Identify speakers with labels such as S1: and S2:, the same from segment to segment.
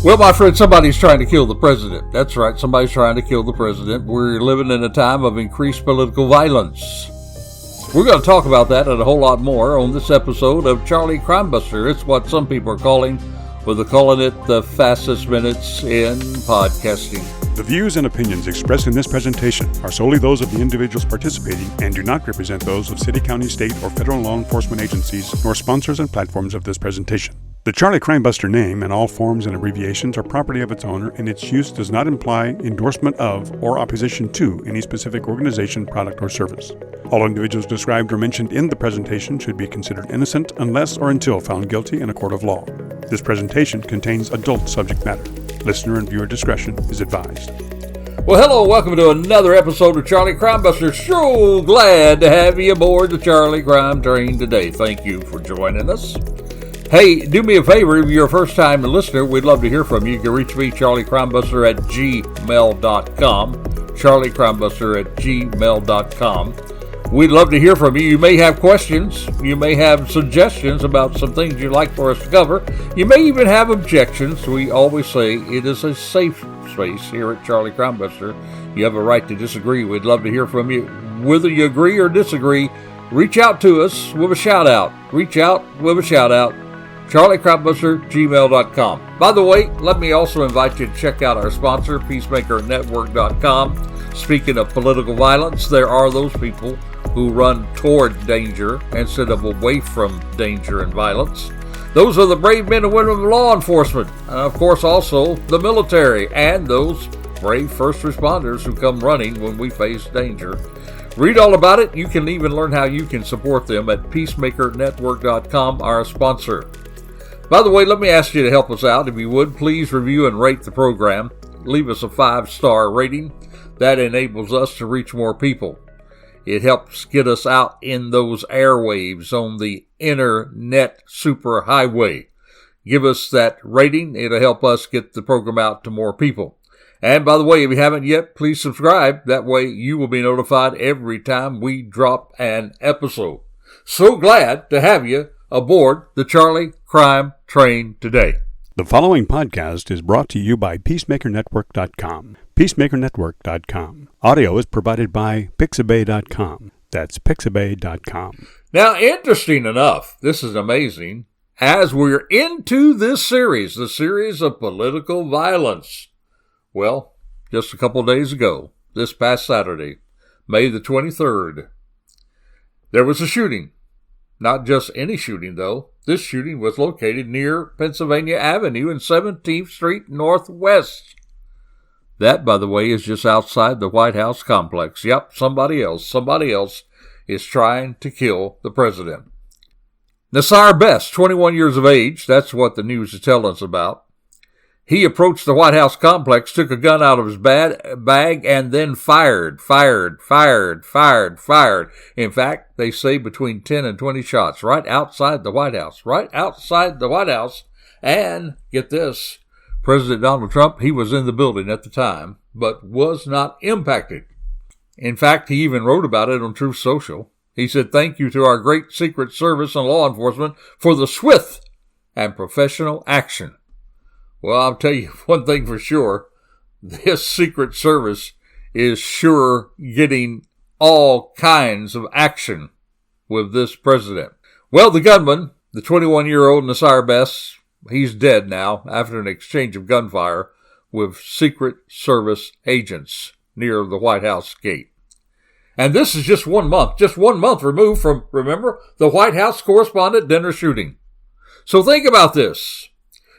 S1: Well, my friend, somebody's trying to kill the president. That's right, somebody's trying to kill the president. We're living in a time of increased political violence. We're going to talk about that and a whole lot more on this episode of Charlie Crimebuster. It's what some people are calling, well, they're calling it the fastest minutes in podcasting.
S2: The views and opinions expressed in this presentation are solely those of the individuals participating and do not represent those of city, county, state, or federal law enforcement agencies, nor sponsors and platforms of this presentation. The Charlie Crimebuster name and all forms and abbreviations are property of its owner, and its use does not imply endorsement of or opposition to any specific organization, product, or service. All individuals described or mentioned in the presentation should be considered innocent unless or until found guilty in a court of law. This presentation contains adult subject matter. Listener and viewer discretion is advised.
S1: Well, hello, welcome to another episode of Charlie Crimebuster. So glad to have you aboard the Charlie Crime train today. Thank you for joining us. Hey, do me a favor, if you're a first-time listener, we'd love to hear from you. You can reach me, charliecrimebuster at gmail.com, charliecrimebuster at gmail.com. We'd love to hear from you. You may have questions. You may have suggestions about some things you'd like for us to cover. You may even have objections. We always say it is a safe space here at Charlie Crimebuster. You have a right to disagree. We'd love to hear from you. Whether you agree or disagree, reach out to us with a shout-out. Reach out with a shout-out. charliecrimebuster, gmail.com. By the way, let me also invite you to check out our sponsor, peacemakernetwork.com. Speaking of political violence, there are those people who run toward danger instead of away from danger and violence. Those are the brave men and women of law enforcement, and of course also the military, and those brave first responders who come running when we face danger. Read all about it. You can even learn how you can support them at peacemakernetwork.com, our sponsor. By the way, let me ask you to help us out. If you would, please review and rate the program. Leave us a 5-star rating. That enables us to reach more people. It helps get us out in those airwaves on the internet superhighway. Give us that rating. It'll help us get the program out to more people. And by the way, if you haven't yet, please subscribe. That way you will be notified every time we drop an episode. So glad to have you aboard the Charlie Crime train today.
S2: The following podcast is brought to you by peacemakernetwork.com. peacemakernetwork.com. Audio is provided by pixabay.com. That's pixabay.com.
S1: Now, interesting enough, this is amazing, as we're into this series, the series of political violence. Well, just a couple days ago, this past Saturday, May the 23rd, there was a shooting. Not just any shooting, though. This shooting was located near Pennsylvania Avenue and 17th Street Northwest. That, by the way, is just outside the White House complex. Yep, somebody else is trying to kill the president. Nasir Best, 21 years of age, that's what the news is telling us about. He approached the White House complex, took a gun out of his bag, and then fired. In fact, they say between 10 and 20 shots right outside the White House. And, get this, President Donald Turmp, he was in the building at the time, but was not impacted. In fact, he even wrote about it on Truth Social. He said, "Thank you to our great Secret Service and law enforcement for the swift and professional action." Well, I'll tell you one thing for sure. This Secret Service is sure getting all kinds of action with this president. Well, the gunman, the 21-year-old Nasir Best, he's dead now after an exchange of gunfire with Secret Service agents near the White House gate. And this is just 1 month removed from, remember, the White House correspondent dinner shooting. So think about this.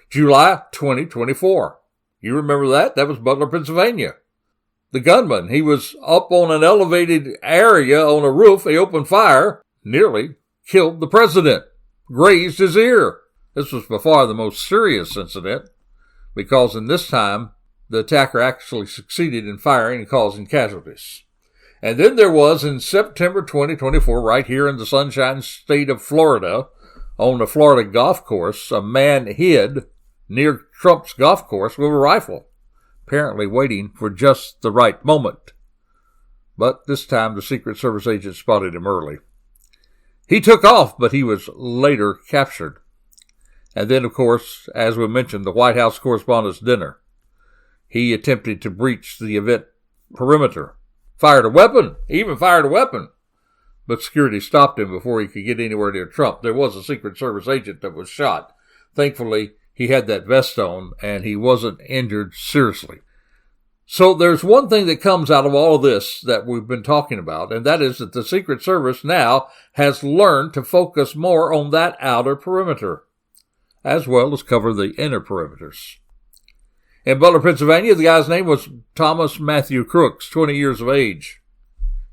S1: July 2024. You remember that? That was Butler, Pennsylvania. The gunman, he was up on an elevated area on a roof. They opened fire, nearly killed the president, grazed his ear. This was before the most serious incident, because in this time, the attacker actually succeeded in firing and causing casualties. And then there was, in September 2024, right here in the Sunshine State of Florida, on the Florida golf course, a man hid near Trump's golf course with a rifle, apparently waiting for just the right moment. But this time the Secret Service agent spotted him early. He took off, but he was later captured. And then, of course, as we mentioned, the White House Correspondents' Dinner. He attempted to breach the event perimeter. Fired a weapon. He even fired a weapon. But security stopped him before he could get anywhere near Trump. There was a Secret Service agent that was shot. Thankfully, he had that vest on, and he wasn't injured seriously. So there's one thing that comes out of all of this that we've been talking about, and that is that the Secret Service now has learned to focus more on that outer perimeter, as well as cover the inner perimeters. In Butler, Pennsylvania, the guy's name was Thomas Matthew Crooks, 20 years of age.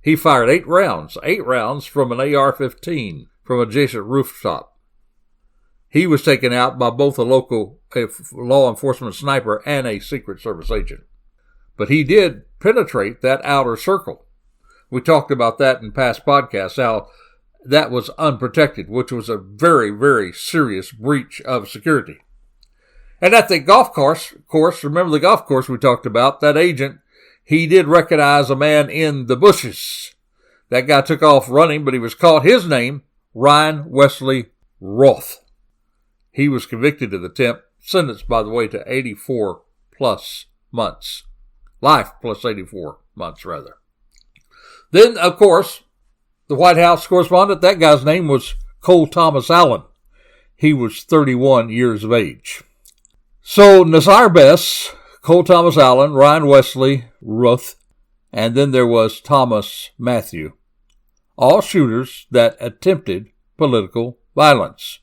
S1: He fired 8 rounds from an AR-15 from an adjacent rooftop. He was taken out by both a local law enforcement sniper and a Secret Service agent. But he did penetrate that outer circle. We talked about that in past podcasts, how that was unprotected, which was a very, very serious breach of security. And at the golf course, remember the golf course we talked about, that agent, he did recognize a man in the bushes. That guy took off running, but he was caught. His name, Ryan Wesley Roth. He was convicted of the attempt, sentenced, by the way, to 84 plus months. Life plus 84 months, rather. Then, of course, the White House correspondent, that guy's name was Cole Thomas Allen. He was 31 years of age. So, Nazar Bess, Cole Thomas Allen, Ryan Wesley Roth, and then there was Thomas Matthew. All shooters that attempted political violence.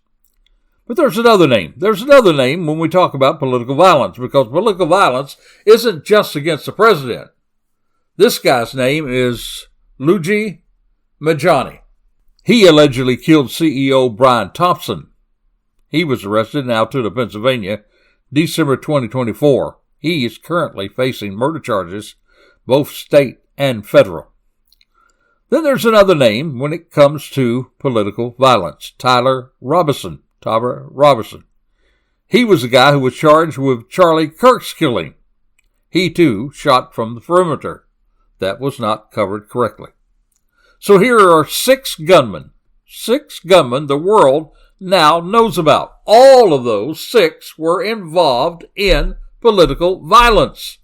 S1: But there's another name. There's another name when we talk about political violence, because political violence isn't just against the president. This guy's name is Luigi Majani. He allegedly killed CEO Brian Thompson. He was arrested in Altoona, Pennsylvania, December 2024. He is currently facing murder charges, both state and federal. Then there's another name when it comes to political violence, Tyler Robinson. He was the guy who was charged with Charlie Kirk's killing. He, too, shot from the perimeter. That was not covered correctly. So here are 6 gunmen. 6 gunmen the world now knows about. All of those 6 were involved in political violence.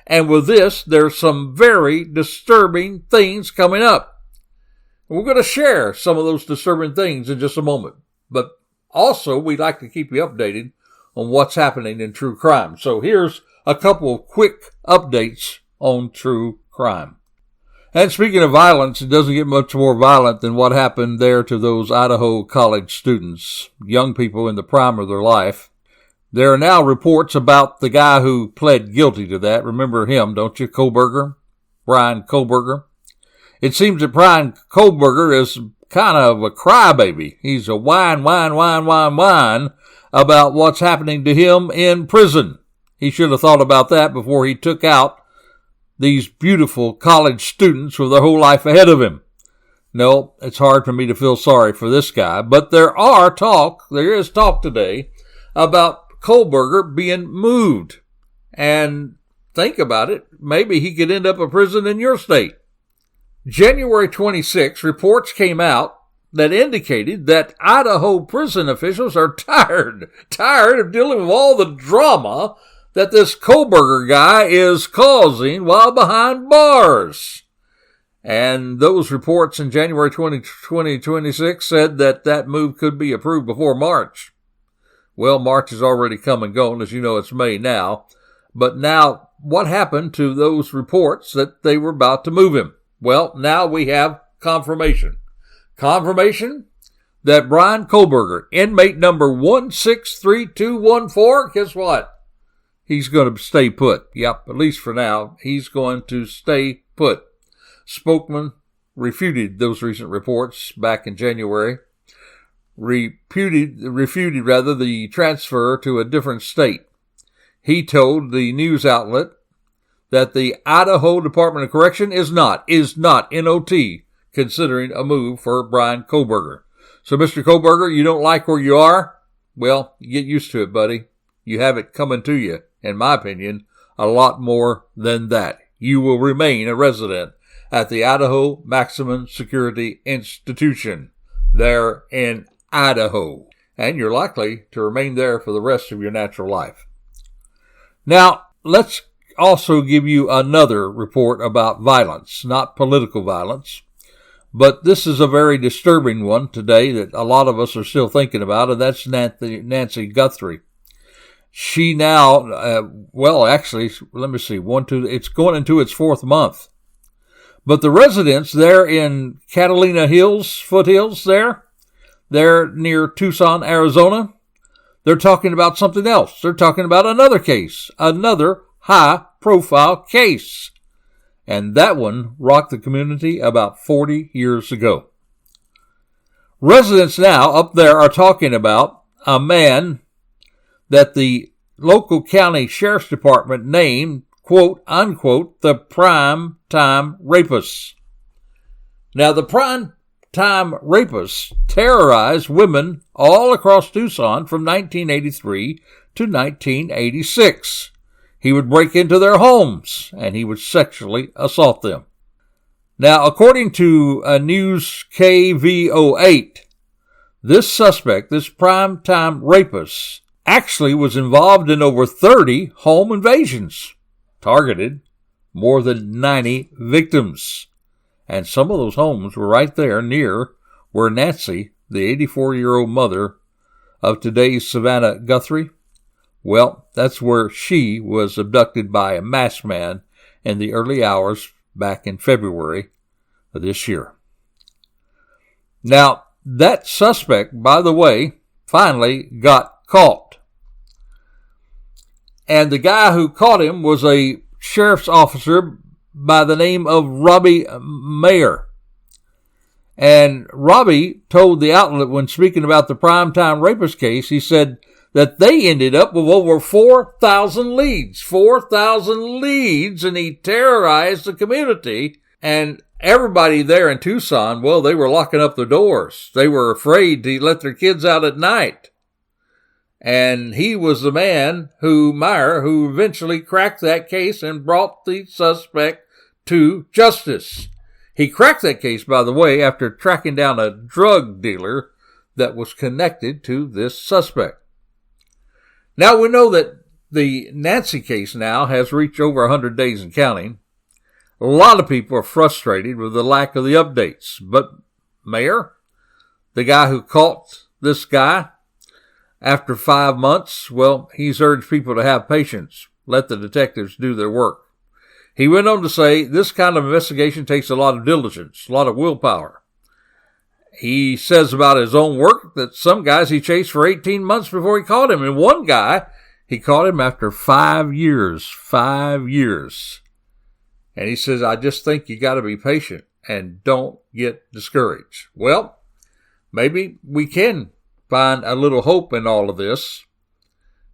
S1: And with this, there's some very disturbing things coming up. We're going to share some of those disturbing things in just a moment. But also, we'd like to keep you updated on what's happening in true crime. So here's a couple of quick updates on true crime. And speaking of violence, it doesn't get much more violent than what happened there to those Idaho college students, young people in the prime of their life. There are now reports about the guy who pled guilty to that. Remember him, don't you? Brian Koberger. It seems that Brian Koberger is kind of a crybaby. He's a whine about what's happening to him in prison. He should have thought about that before he took out these beautiful college students with their whole life ahead of him. No, it's hard for me to feel sorry for this guy, but there is talk today about Koberger being moved. And think about it, maybe he could end up in prison in your state. January 26, reports came out that indicated that Idaho prison officials are tired of dealing with all the drama that this Koberger guy is causing while behind bars. And those reports in January 2026 said that move could be approved before March. Well, March has already come and gone. As you know, it's May now. But now, what happened to those reports that they were about to move him? Well, now we have confirmation. Confirmation that Brian Koberger, inmate number 163214, guess what? He's going to stay put. Yep, at least for now, he's going to stay put. Spokesman refuted those recent reports back in January. Refuted the transfer to a different state. He told the news outlet that the Idaho Department of Correction is not NOT considering a move for Brian Koberger. So, Mr. Koberger, you don't like where you are? Well, you get used to it, buddy. You have it coming to you, in my opinion, a lot more than that. You will remain a resident at the Idaho Maximum Security Institution there in Idaho. and you're likely to remain there for the rest of your natural life. Now, let's also give you another report about violence, not political violence, but this is a very disturbing one today that a lot of us are still thinking about, and that's Nancy Guthrie. She now, let me see, it's going into its 4th month. But the residents there in Catalina Hills, foothills they're near Tucson, Arizona, they're talking about something else. They're talking about another case, another high-profile case. And that one rocked the community about 40 years ago. Residents now up there are talking about a man that the local county sheriff's department named, quote, unquote, the prime time rapist. Now, the prime time rapist terrorized women all across Tucson from 1983 to 1986. He would break into their homes, and he would sexually assault them. Now, according to News KVO8, this suspect, this prime-time rapist, actually was involved in over 30 home invasions, targeted more than 90 victims. And some of those homes were right there near where Nancy, the 84-year-old mother of today's Savannah Guthrie, well, that's where she was abducted by a masked man in the early hours back in February of this year. Now, that suspect, by the way, finally got caught. And the guy who caught him was a sheriff's officer by the name of Robbie Mayer. And Robbie told the outlet when speaking about the primetime rapist case, he said that they ended up with over 4,000 leads. 4,000 leads, and he terrorized the community. And everybody there in Tucson, well, they were locking up their doors. They were afraid to let their kids out at night. And he was the man Meyer, who eventually cracked that case and brought the suspect to justice. He cracked that case, by the way, after tracking down a drug dealer that was connected to this suspect. Now, we know that the Nancy case now has reached over 100 days and counting. A lot of people are frustrated with the lack of the updates. But Mayer, the guy who caught this guy after 5 months, well, he's urged people to have patience. Let the detectives do their work. He went on to say this kind of investigation takes a lot of diligence, a lot of willpower. He says about his own work that some guys he chased for 18 months before he caught him. And one guy, he caught him after 5 years. 5 years. And he says, I just think you got to be patient and don't get discouraged. Well, maybe we can find a little hope in all of this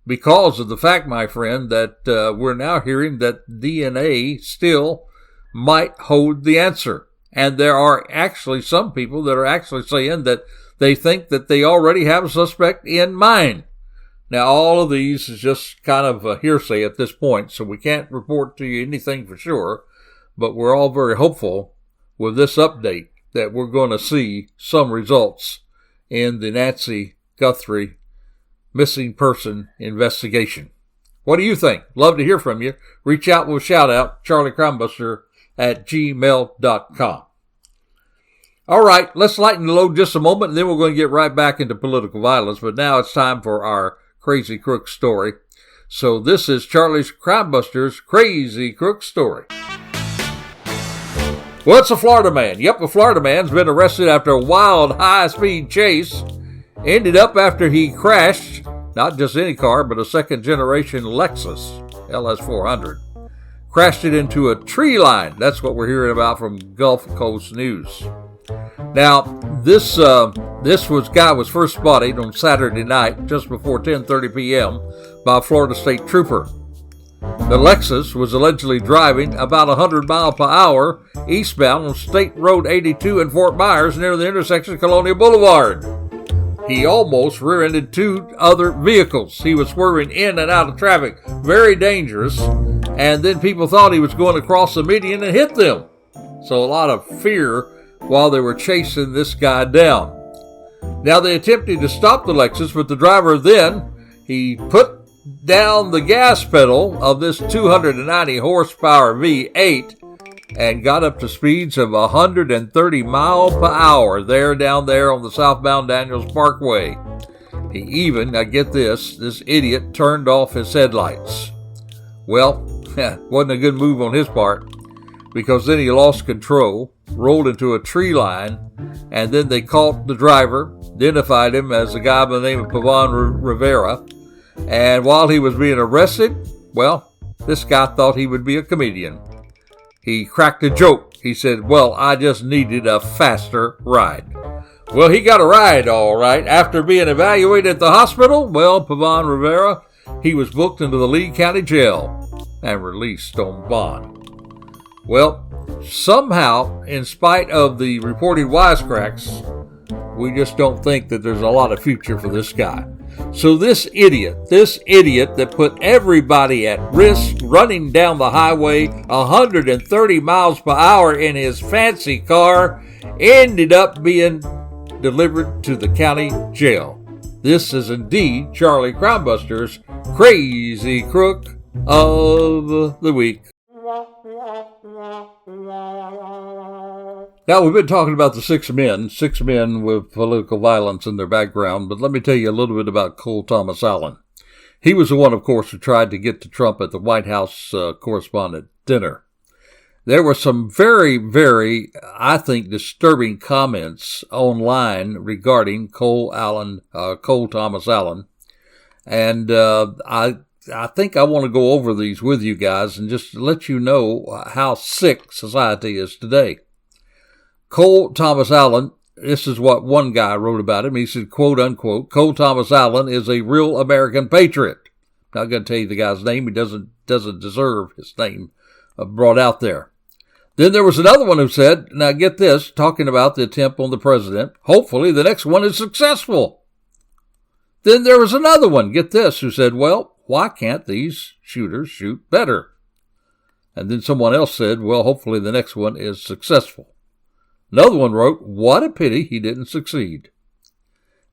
S1: because of the fact, my friend, that we're now hearing that DNA still might hold the answer. And there are actually some people that are actually saying that they think that they already have a suspect in mind. Now, all of these is just kind of a hearsay at this point, so we can't report to you anything for sure. But we're all very hopeful with this update that we're going to see some results in the Nancy Guthrie missing person investigation. What do you think? Love to hear from you. Reach out with a shout out, charliecrimebuster@gmail.com. All right, let's lighten the load just a moment, and then we're going to get right back into political violence. But now it's time for our Crazy Crook story. So this is Charlie Crimebuster's Crazy Crook story. Well, it's a Florida man. Yep, a Florida man's been arrested after a wild high-speed chase. Ended up after he crashed, not just any car, but a second-generation Lexus LS400. Crashed it into a tree line. That's what we're hearing about from Gulf Coast News. Now, this guy was first spotted on Saturday night, just before 10:30 p.m., by a Florida State Trooper. The Lexus was allegedly driving about 100 miles per hour eastbound on State Road 82 in Fort Myers near the intersection of Colonial Boulevard. He almost rear-ended two other vehicles. He was swerving in and out of traffic, very dangerous, and then people thought he was going across the median and hit them. So a lot of fear while they were chasing this guy down. Now, they attempted to stop the Lexus, but the driver then, he put down the gas pedal of this 290 horsepower V8 and got up to speeds of 130 miles per hour down there on the southbound Daniels Parkway. He even, now get this idiot turned off his headlights. Well, wasn't a good move on his part, because then he lost control, rolled into a tree line, and then they caught the driver, identified him as a guy by the name of Pavan Rivera, and while he was being arrested, well, this guy thought he would be a comedian. He cracked a joke. He said, well, I just needed a faster ride. Well, he got a ride, all right. After being evaluated at the hospital, well, Pavan Rivera, he was booked into the Lee County Jail and released on bond. Well, somehow, in spite of the reported wisecracks, we just don't think that there's a lot of future for this guy. So this idiot that put everybody at risk running down the highway 130 miles per hour in his fancy car ended up being delivered to the county jail. This is indeed Charlie Crimebuster's Crazy Crook of the Week. Now, we've been talking about the six men with political violence in their background, but let me tell you a little bit about Cole Thomas Allen. He was the one, of course, who tried to get to Trump at the White House correspondent dinner. There were some very, very, I think, disturbing comments online regarding Cole Thomas Allen, and I think I want to go over these with you guys and just let you know how sick society is today. Cole Thomas Allen, this is what one guy wrote about him. He said, quote unquote, Cole Thomas Allen is a real American patriot. Not going to tell you the guy's name. He doesn't deserve his name brought out there. Then there was another one who said, now get this, talking about the attempt on the president, hopefully the next one is successful. Then there was another one, get this, who said, well, why can't these shooters shoot better? And then someone else said, well, hopefully the next one is successful. Another one wrote, what a pity he didn't succeed.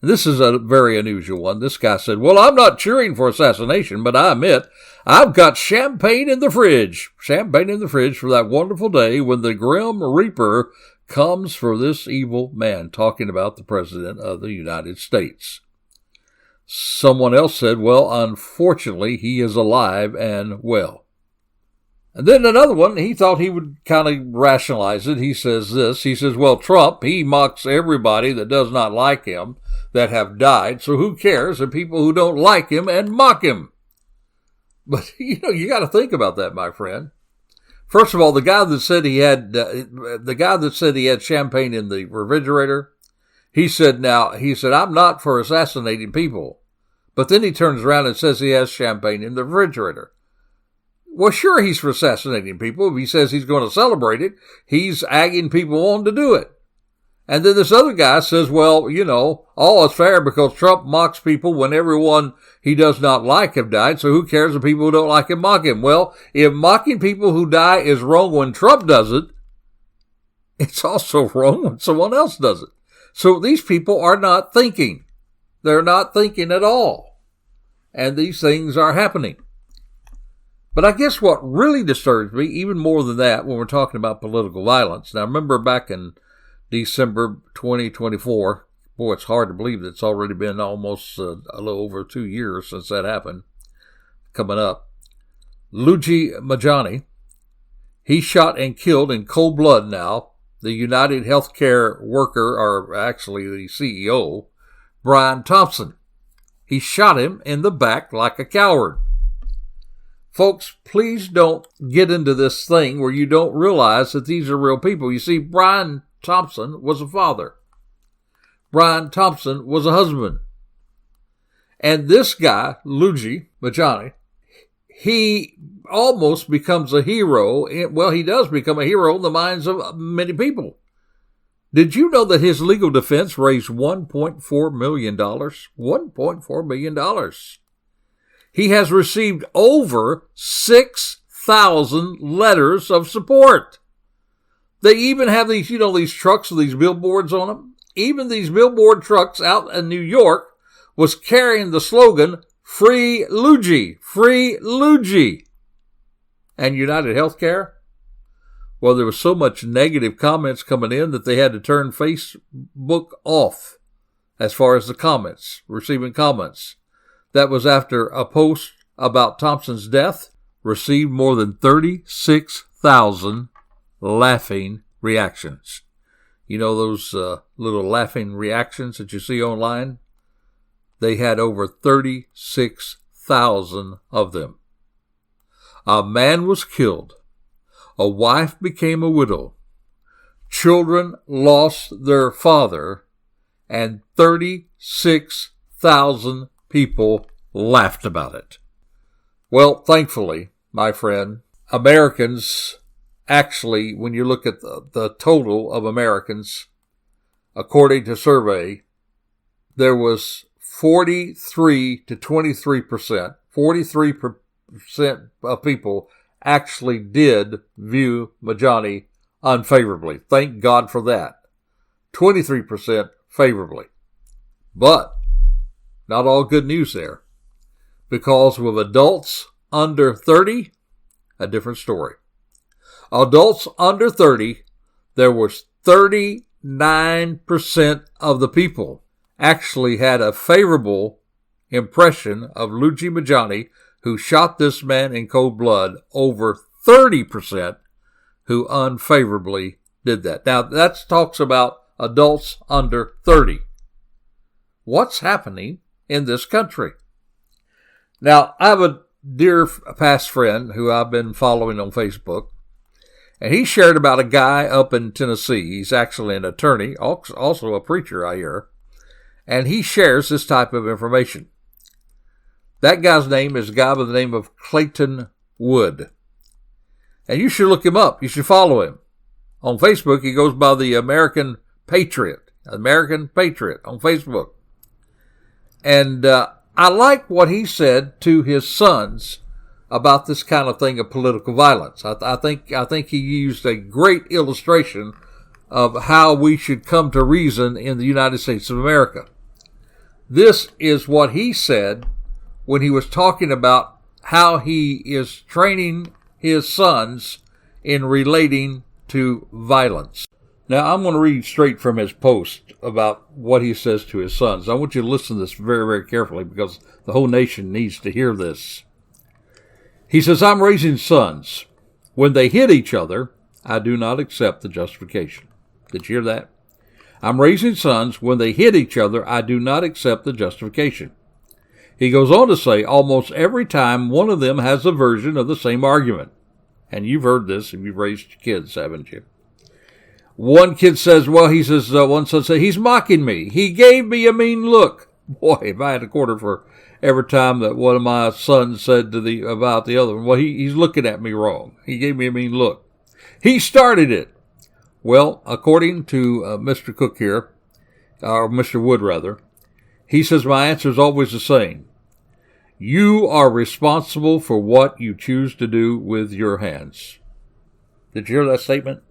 S1: And this is a very unusual one. This guy said, well, I'm not cheering for assassination, but I admit I've got champagne in the fridge. Champagne in the fridge for that wonderful day when the grim reaper comes for this evil man, talking about the President of the United States. Someone else said, well, unfortunately, he is alive and well. And then another one, he thought he would kind of rationalize it. He says this, he says, well, Trump, he mocks everybody that does not like him that have died, so who cares if people who don't like him and mock him? But, you got to think about that, my friend. First of all, the guy that said he had champagne in the refrigerator, he said, I'm not for assassinating people. But then he turns around and says he has champagne in the refrigerator. Well, sure, he's for assassinating people. If he says he's going to celebrate it, he's egging people on to do it. And then this other guy says, well, all is fair because Trump mocks people when everyone he does not like have died, so who cares if people who don't like him mock him? Well, if mocking people who die is wrong when Trump does it, it's also wrong when someone else does it. So these people are not thinking. They're not thinking at all. And these things are happening. But I guess what really disturbs me, even more than that, when we're talking about political violence. Now, remember back in December 2024, boy, it's hard to believe that it's already been almost a little over 2 years since that happened, coming up. Luigi Majani, he shot and killed in cold blood now the United Healthcare worker, or actually the CEO, Brian Thompson. He shot him in the back like a coward. Folks, please don't get into this thing where you don't realize that these are real people. You see, Brian Thompson was a father. Brian Thompson was a husband. And this guy, Luigi Majani, he almost becomes a hero. Well, he does become a hero in the minds of many people. Did you know that his legal defense raised $1.4 million? $1.4 million. He has received over 6,000 letters of support. They even have these, these trucks with these billboards on them. even these billboard trucks out in New York was carrying the slogan, Free Luigi, Free Luigi. And United Healthcare? Well, there was so much negative comments coming in that they had to turn Facebook off as far as the comments, receiving comments. That was after a post about Thompson's death received more than 36,000 laughing reactions. You know those little laughing reactions that you see online? They had over 36,000 of them. A man was killed. A wife became a widow. Children lost their father. And 36,000 people laughed about it. Well, thankfully, my friend, Americans actually, when you look at the total of Americans, according to survey, there was 43 to 23%, 43% of people actually did view Majani unfavorably. Thank God for that. 23% favorably. But not all good news there. Because with adults under 30, a different story. Adults under 30, there was 39% of the people actually had a favorable impression of Luigi Majani, who shot this man in cold blood, over 30% who unfavorably did that. Now, that talks about adults under 30. What's happening in this country? Now, I have a dear past friend who I've been following on Facebook, and he shared about a guy up in Tennessee. He's actually an attorney, also a preacher, I hear, and he shares this type of information. That guy's name is a guy by the name of Clayton Wood. And you should look him up. You should follow him. On Facebook, he goes by the American Patriot on Facebook. And I like what he said to his sons about this kind of thing of political violence. I think he used a great illustration of how we should come to reason in the United States of America. This is what he said when he was talking about how he is training his sons in relating to violence. Now, I'm going to read straight from his post about what he says to his sons. I want you to listen to this very, very carefully because the whole nation needs to hear this. He says, I'm raising sons. When they hit each other, I do not accept the justification. Did you hear that? I'm raising sons. When they hit each other, I do not accept the justification. He goes on to say, almost every time one of them has a version of the same argument. And you've heard this if you've raised kids, haven't you? One kid says, one son said, he's mocking me. He gave me a mean look. Boy, if I had a quarter for every time that one of my sons said about the other one, well, he's looking at me wrong. He gave me a mean look. He started it. Well, according to Mr. Cook here, or Mr. Wood rather, he says, my answer is always the same. You are responsible for what you choose to do with your hands. Did you hear that statement?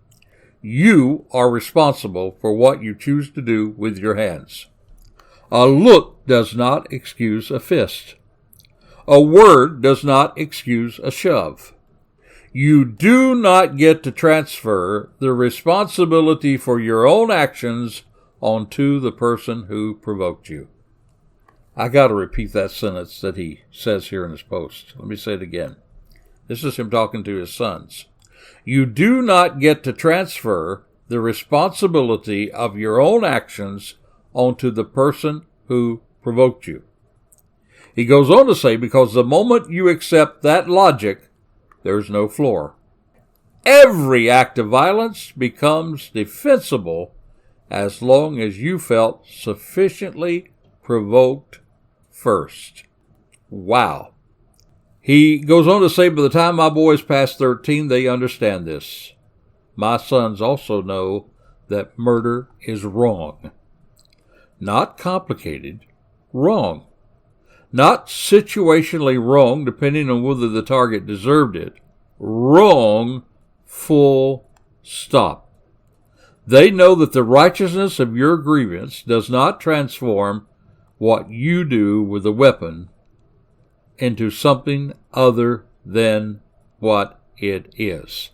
S1: You are responsible for what you choose to do with your hands. A look does not excuse a fist. A word does not excuse a shove. You do not get to transfer the responsibility for your own actions onto the person who provoked you. I got to repeat that sentence that he says here in his post. Let me say it again. This is him talking to his sons. You do not get to transfer the responsibility of your own actions onto the person who provoked you. He goes on to say, because the moment you accept that logic, there's no floor. Every act of violence becomes defensible as long as you felt sufficiently provoked first. Wow. He goes on to say, by the time my boys pass 13, they understand this. My sons also know that murder is wrong. Not complicated, wrong. Not situationally wrong, depending on whether the target deserved it. Wrong, full stop. They know that the righteousness of your grievance does not transform what you do with the weapon into something other than what it is.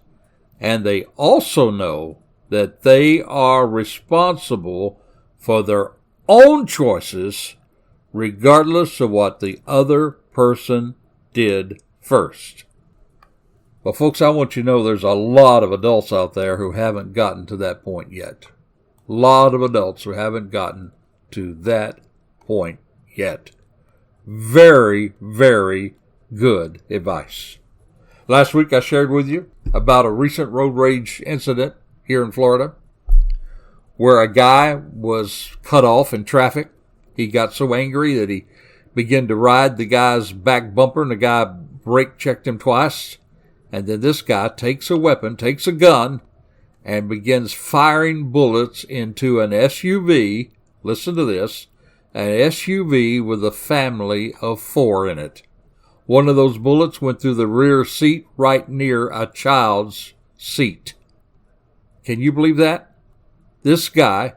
S1: And they also know that they are responsible for their own choices, regardless of what the other person did first. Well, folks, I want you to know there's a lot of adults out there who haven't gotten to that point yet. A lot of adults who haven't gotten to that point yet. Very, very good advice. Last week I shared with you about a recent road rage incident here in Florida where a guy was cut off in traffic. He got so angry that he began to ride the guy's back bumper, and the guy brake checked him twice. And then this guy takes a weapon, takes a gun, and begins firing bullets into an SUV. Listen to this. An SUV with a family of 4 in it. One of those bullets went through the rear seat right near a child's seat. Can you believe that? This guy,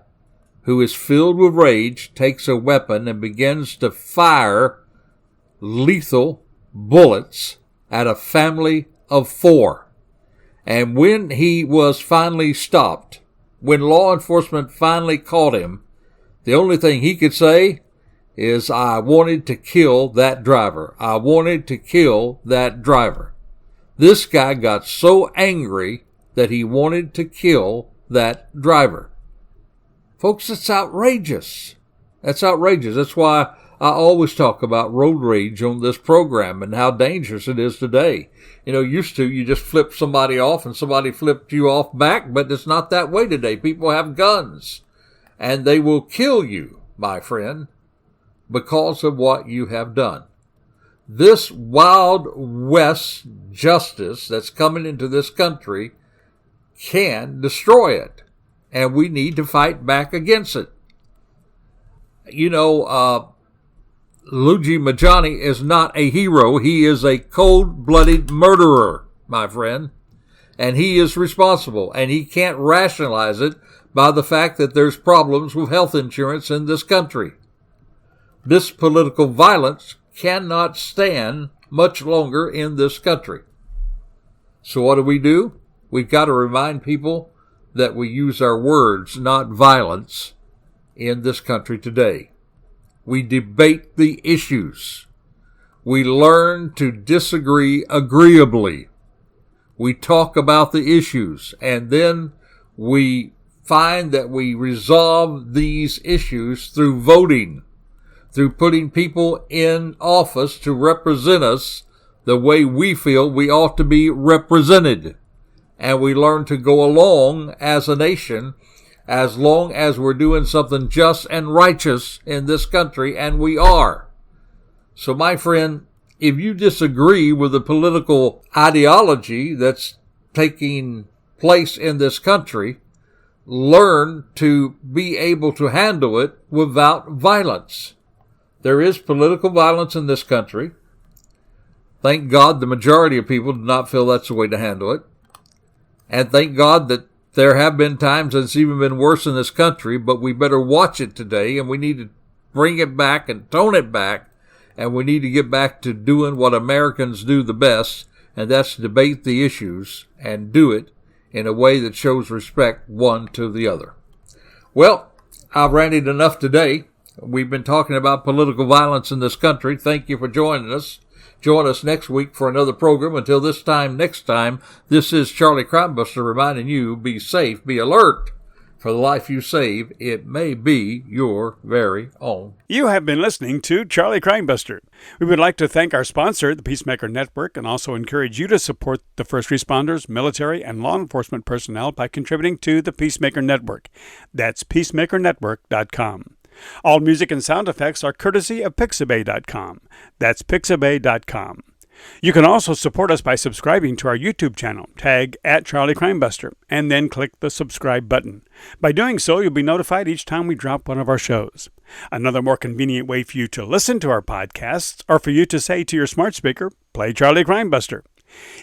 S1: who is filled with rage, takes a weapon and begins to fire lethal bullets at a family of 4. And when he was finally stopped, when law enforcement finally caught him, the only thing he could say is, "I wanted to kill that driver. I wanted to kill that driver." This guy got so angry that he wanted to kill that driver. Folks, it's outrageous. That's outrageous. That's why I always talk about road rage on this program and how dangerous it is today. Used to, you just flip somebody off and somebody flipped you off back, but it's not that way today. People have guns. And they will kill you, my friend, because of what you have done. This Wild West justice that's coming into this country can destroy it. And we need to fight back against it. Luigi Majani is not a hero. He is a cold-blooded murderer, my friend. And he is responsible. And he can't rationalize it by the fact that there's problems with health insurance in this country. This political violence cannot stand much longer in this country. So what do? We've got to remind people that we use our words, not violence, in this country today. We debate the issues. We learn to disagree agreeably. We talk about the issues, and then we find that we resolve these issues through voting, through putting people in office to represent us the way we feel we ought to be represented. And we learn to go along as a nation as long as we're doing something just and righteous in this country, and we are. So, my friend, if you disagree with the political ideology that's taking place in this country, learn to be able to handle it without violence. There is political violence in this country. Thank God the majority of people do not feel that's the way to handle it. And thank God that there have been times that it's even been worse in this country, but we better watch it today, and we need to bring it back and tone it back, and we need to get back to doing what Americans do the best, and that's debate the issues and do it in a way that shows respect one to the other. Well, I've ranted enough today. We've been talking about political violence in this country. Thank you for joining us. Join us next week for another program. Until this time, next time, this is Charlie Crimebuster reminding you, be safe, be alert. For the life you save, it may be your very own.
S2: You have been listening to Charlie Crimebuster. We would like to thank our sponsor, the Peacemaker Network, and also encourage you to support the first responders, military, and law enforcement personnel by contributing to the Peacemaker Network. That's peacemakernetwork.com. All music and sound effects are courtesy of Pixabay.com. That's Pixabay.com. You can also support us by subscribing to our YouTube channel, tag @CharlieCrimebuster, and then click the subscribe button. By doing so, you'll be notified each time we drop one of our shows. Another more convenient way for you to listen to our podcasts, or for you to say to your smart speaker, play Charlie Crimebuster.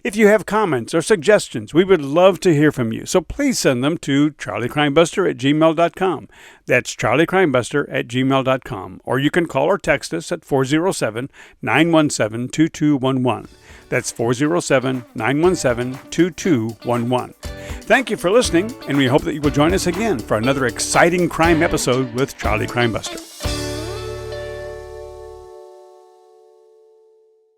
S2: If you have comments or suggestions, we would love to hear from you. So please send them to charliecrimebuster@gmail.com. That's charliecrimebuster@gmail.com. Or you can call or text us at 407-917-2211. That's 407-917-2211. Thank you for listening, and we hope that you will join us again for another exciting crime episode with Charlie Crimebuster.